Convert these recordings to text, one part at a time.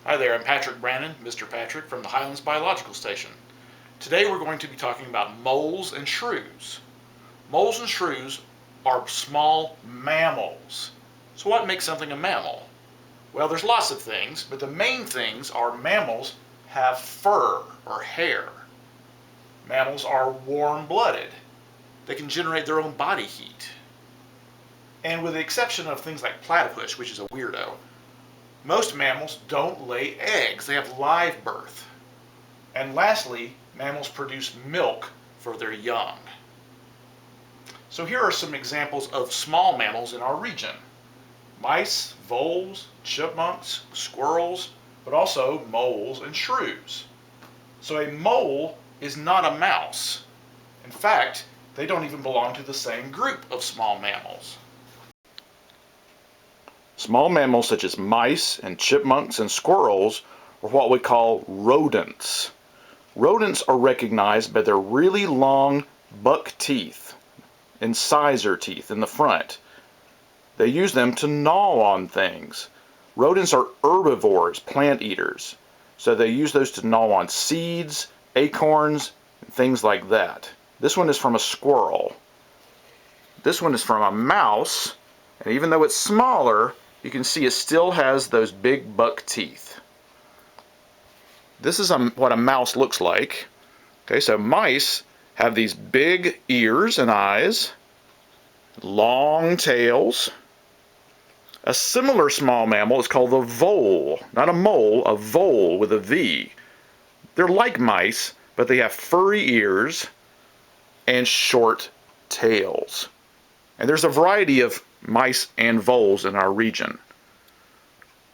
Hi there, I'm Patrick Brannon, Mr. Patrick from the Highlands Biological Station. Today we're going to be talking about moles and shrews. Moles and shrews are small mammals. So what makes something a mammal? Well, there's lots of things, but the main things are mammals have fur or hair. Mammals are warm-blooded. They can generate their own body heat. And with the exception of things like platypus, which is a weirdo, most mammals don't lay eggs. They have live birth. And lastly, mammals produce milk for their young. So here are some examples of small mammals in our region. Mice, voles, chipmunks, squirrels, but also moles and shrews. So a mole is not a mouse. In fact, they don't even belong to the same group of small mammals. Small mammals such as mice and chipmunks and squirrels are what we call rodents. Rodents are recognized by their really long buck teeth, incisor teeth in the front. They use them to gnaw on things. Rodents are herbivores, plant eaters, so they use those to gnaw on seeds, acorns, and things like that. This one is from a squirrel. This one is from a mouse, and even though it's smaller, you can see it still has those big buck teeth. This is what a mouse looks like. Okay, so mice have these big ears and eyes, long tails. A similar small mammal is called the vole. Not a mole, a vole with a V. They're like mice, but they have furry ears and short tails. And there's a variety of mice and voles in our region.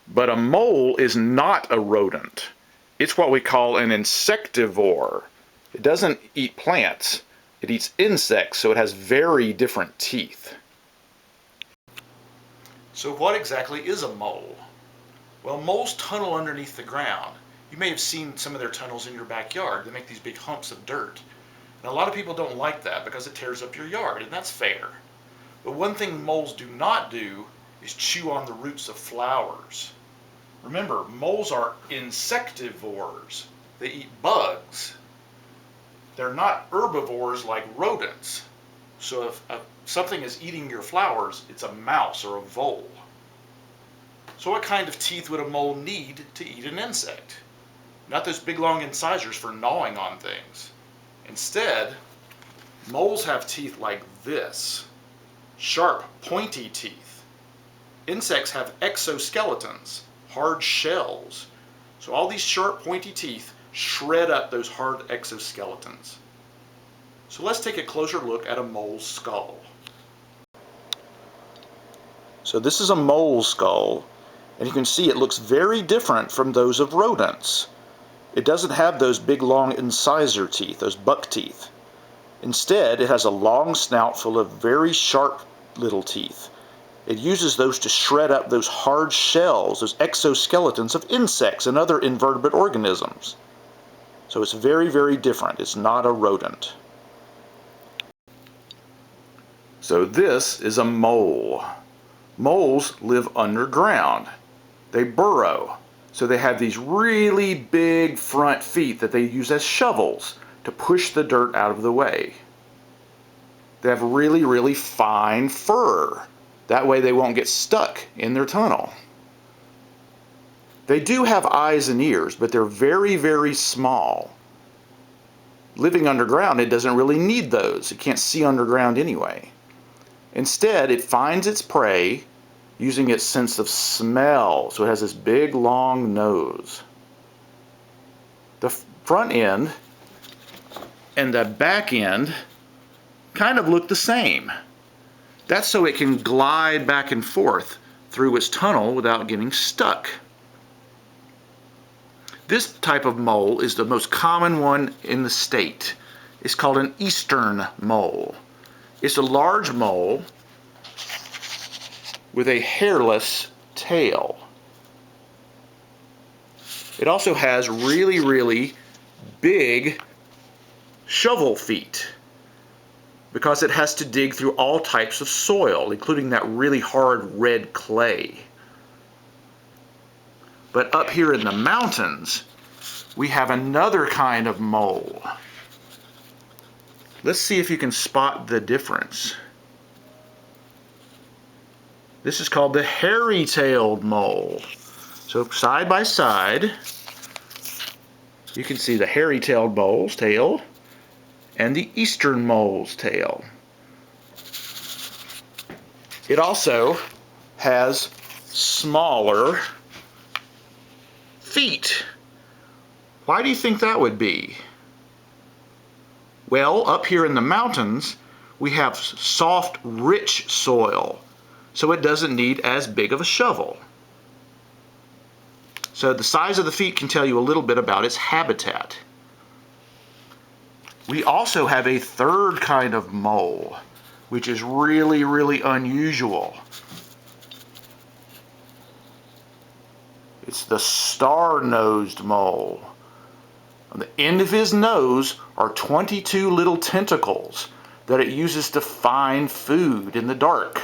But a mole is not a rodent. It's what we call an insectivore. It doesn't eat plants. It eats insects, so it has very different teeth. So what exactly is a mole? Well, moles tunnel underneath the ground. You may have seen some of their tunnels in your backyard. They make these big humps of dirt. And a lot of people don't like that because it tears up your yard, and that's fair. But one thing moles do not do is chew on the roots of flowers. Remember, moles are insectivores. They eat bugs. They're not herbivores like rodents. So if something is eating your flowers, it's a mouse or a vole. So what kind of teeth would a mole need to eat an insect? Not those big long incisors for gnawing on things. Instead, moles have teeth like this. Sharp, pointy teeth. Insects have exoskeletons, hard shells. So all these sharp, pointy teeth shred up those hard exoskeletons. So let's take a closer look at a mole's skull. So this is a mole's skull, and you can see it looks very different from those of rodents. It doesn't have those big long incisor teeth, those buck teeth. Instead, it has a long snout full of very sharp little teeth. It uses those to shred up those hard shells, those exoskeletons of insects and other invertebrate organisms. So it's very, very different. It's not a rodent. So this is a mole. Moles live underground. They burrow. So they have these really big front feet that they use as shovels to push the dirt out of the way. They have really, really fine fur. That way they won't get stuck in their tunnel. They do have eyes and ears, but they're very, very small. Living underground, it doesn't really need those. It can't see underground anyway. Instead, it finds its prey using its sense of smell. So it has this big, long nose. The front end and the back end kind of look the same. That's so it can glide back and forth through its tunnel without getting stuck. This type of mole is the most common one in the state. It's called an eastern mole. It's a large mole with a hairless tail. It also has really, really big shovel feet because it has to dig through all types of soil, including that really hard red clay. But up here in the mountains, we have another kind of mole. Let's see if you can spot the difference. This is called the hairy-tailed mole. So side by side, you can see the hairy-tailed mole's tail and the eastern mole's tail. It also has smaller feet. Why do you think that would be? Well, up here in the mountains, we have soft, rich soil, so it doesn't need as big of a shovel. So the size of the feet can tell you a little bit about its habitat. We also have a third kind of mole, which is really, really unusual. It's the star-nosed mole. On the end of his nose are 22 little tentacles that it uses to find food in the dark.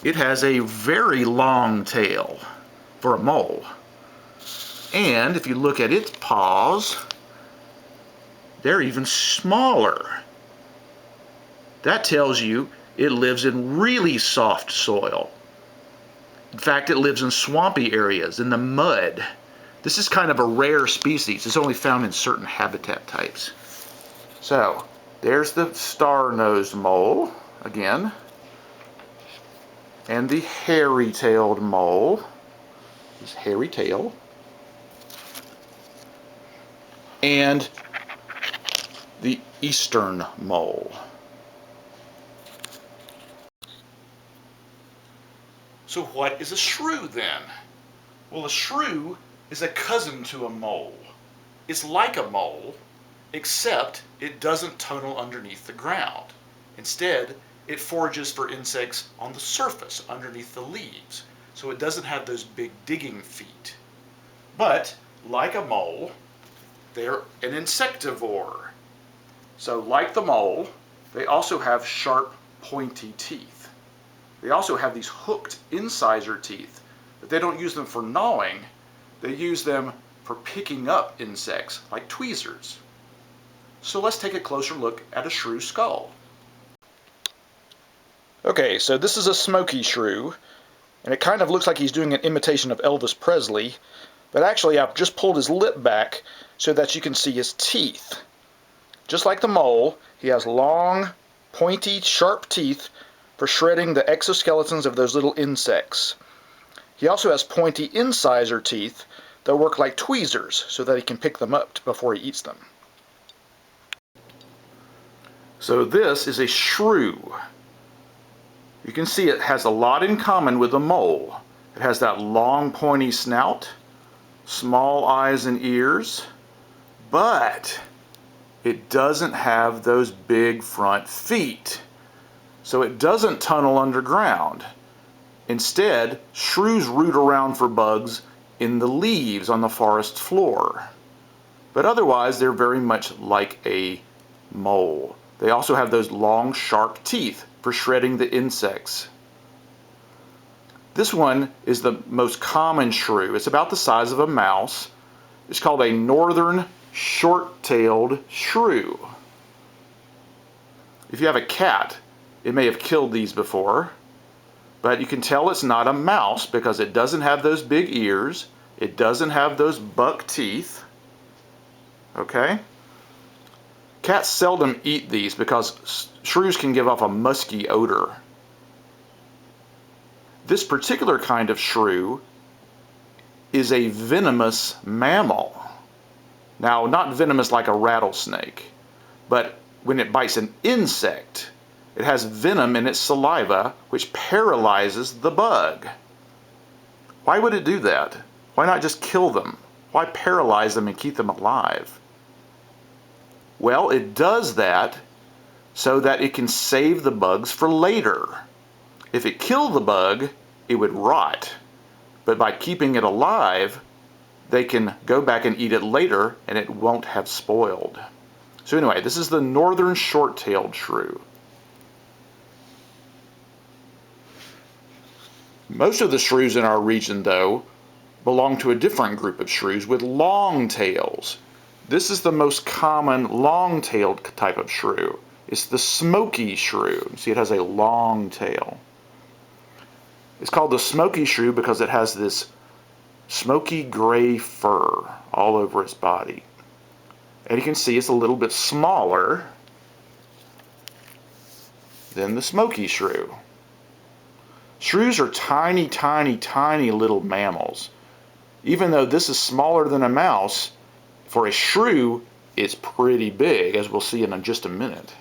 It has a very long tail for a mole. And if you look at its paws, they're even smaller. That tells you it lives in really soft soil. In fact, it lives in swampy areas, in the mud. This is kind of a rare species. It's only found in certain habitat types. So, there's the star-nosed mole, again. And the hairy-tailed mole. His hairy tail. And the eastern mole. So what is a shrew then? Well, a shrew is a cousin to a mole. It's like a mole, except it doesn't tunnel underneath the ground. Instead, it forages for insects on the surface, underneath the leaves. So it doesn't have those big digging feet. But, like a mole, they're an insectivore. So, like the mole, they also have sharp, pointy teeth. They also have these hooked incisor teeth, but they don't use them for gnawing. They use them for picking up insects, like tweezers. So let's take a closer look at a shrew skull. Okay, so this is a smoky shrew, and it kind of looks like he's doing an imitation of Elvis Presley, but actually I've just pulled his lip back so that you can see his teeth. Just like the mole, he has long, pointy, sharp teeth for shredding the exoskeletons of those little insects. He also has pointy incisor teeth that work like tweezers so that he can pick them up before he eats them. So this is a shrew. You can see it has a lot in common with a mole. It has that long pointy snout, small eyes and ears, but it doesn't have those big front feet. So it doesn't tunnel underground. Instead, shrews root around for bugs in the leaves on the forest floor. But otherwise, they're very much like a mole. They also have those long, sharp teeth for shredding the insects. This one is the most common shrew. It's about the size of a mouse. It's called a northern short-tailed shrew. If you have a cat, it may have killed these before, but you can tell it's not a mouse because it doesn't have those big ears, it doesn't have those buck teeth. Okay? Cats seldom eat these because shrews can give off a musky odor. This particular kind of shrew is a venomous mammal. Now, not venomous like a rattlesnake, but when it bites an insect, it has venom in its saliva which paralyzes the bug. Why would it do that? Why not just kill them? Why paralyze them and keep them alive? Well, it does that so that it can save the bugs for later. If it killed the bug, it would rot. But by keeping it alive, they can go back and eat it later and it won't have spoiled. So anyway, this is the northern short-tailed shrew. Most of the shrews in our region, though, belong to a different group of shrews with long tails. This is the most common long-tailed type of shrew. It's the smoky shrew. See, it has a long tail. It's called the smoky shrew because it has this smoky gray fur all over its body. And you can see it's a little bit smaller than the smoky shrew. Shrews are tiny, tiny, tiny little mammals. Even though this is smaller than a mouse, for a shrew, it's pretty big, as we'll see in just a minute.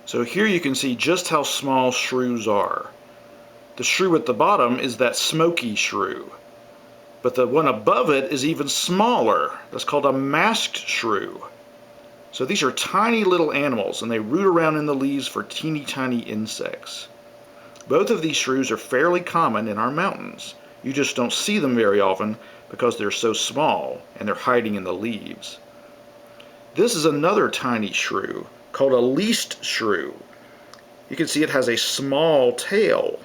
So here you can see just how small shrews are. The shrew at the bottom is that smoky shrew, but the one above it is even smaller. That's called a masked shrew. So these are tiny little animals, and they root around in the leaves for teeny tiny insects. Both of these shrews are fairly common in our mountains. You just don't see them very often because they're so small and they're hiding in the leaves. This is another tiny shrew called a least shrew. You can see it has a small tail.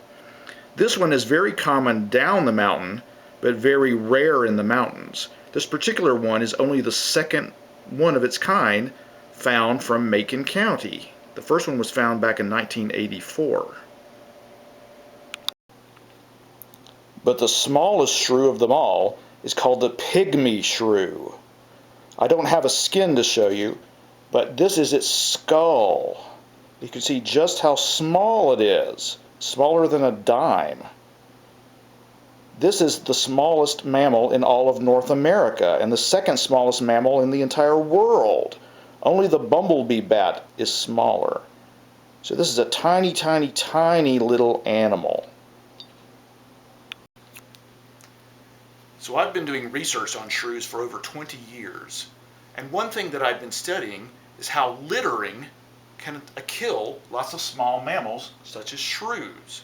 This one is very common down the mountain, but very rare in the mountains. This particular one is only the second one of its kind found from Macon County. The first one was found back in 1984. But the smallest shrew of them all is called the pygmy shrew. I don't have a skin to show you, but this is its skull. You can see just how small it is, smaller than a dime. This is the smallest mammal in all of North America and the second smallest mammal in the entire world. Only the bumblebee bat is smaller. So this is a tiny, tiny, tiny little animal. So I've been doing research on shrews for over 20 years. And one thing that I've been studying is how littering can kill lots of small mammals such as shrews.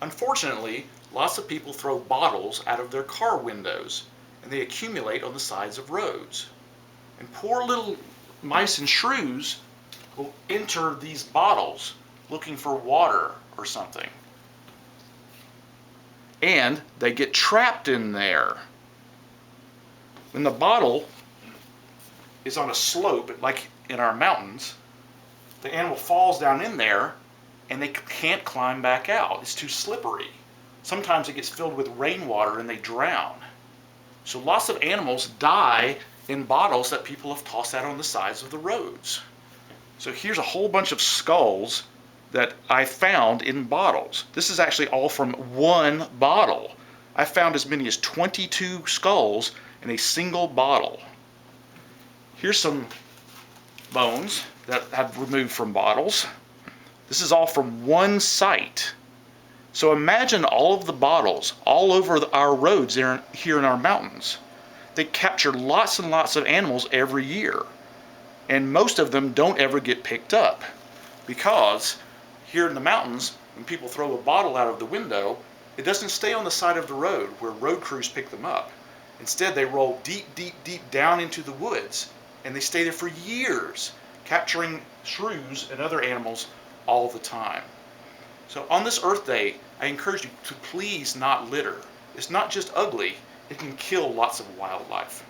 Unfortunately, lots of people throw bottles out of their car windows and they accumulate on the sides of roads. And poor little mice and shrews will enter these bottles looking for water or something. And they get trapped in there. When the bottle is on a slope, like in our mountains, the animal falls down in there and they can't climb back out. It's too slippery. Sometimes it gets filled with rainwater and they drown. So lots of animals die in bottles that people have tossed out on the sides of the roads. So here's a whole bunch of skulls that I found in bottles. This is actually all from one bottle. I found as many as 22 skulls in a single bottle. Here's some bones that I've removed from bottles. This is all from one site. So imagine all of the bottles all over our roads here in our mountains. They capture lots and lots of animals every year. And most of them don't ever get picked up because here in the mountains, when people throw a bottle out of the window, it doesn't stay on the side of the road where road crews pick them up. Instead, they roll deep, deep, deep down into the woods, and they stay there for years, capturing shrews and other animals all the time. So on this Earth Day, I encourage you to please not litter. It's not just ugly, it can kill lots of wildlife.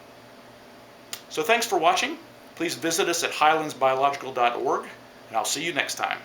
So thanks for watching. Please visit us at highlandsbiological.org, and I'll see you next time.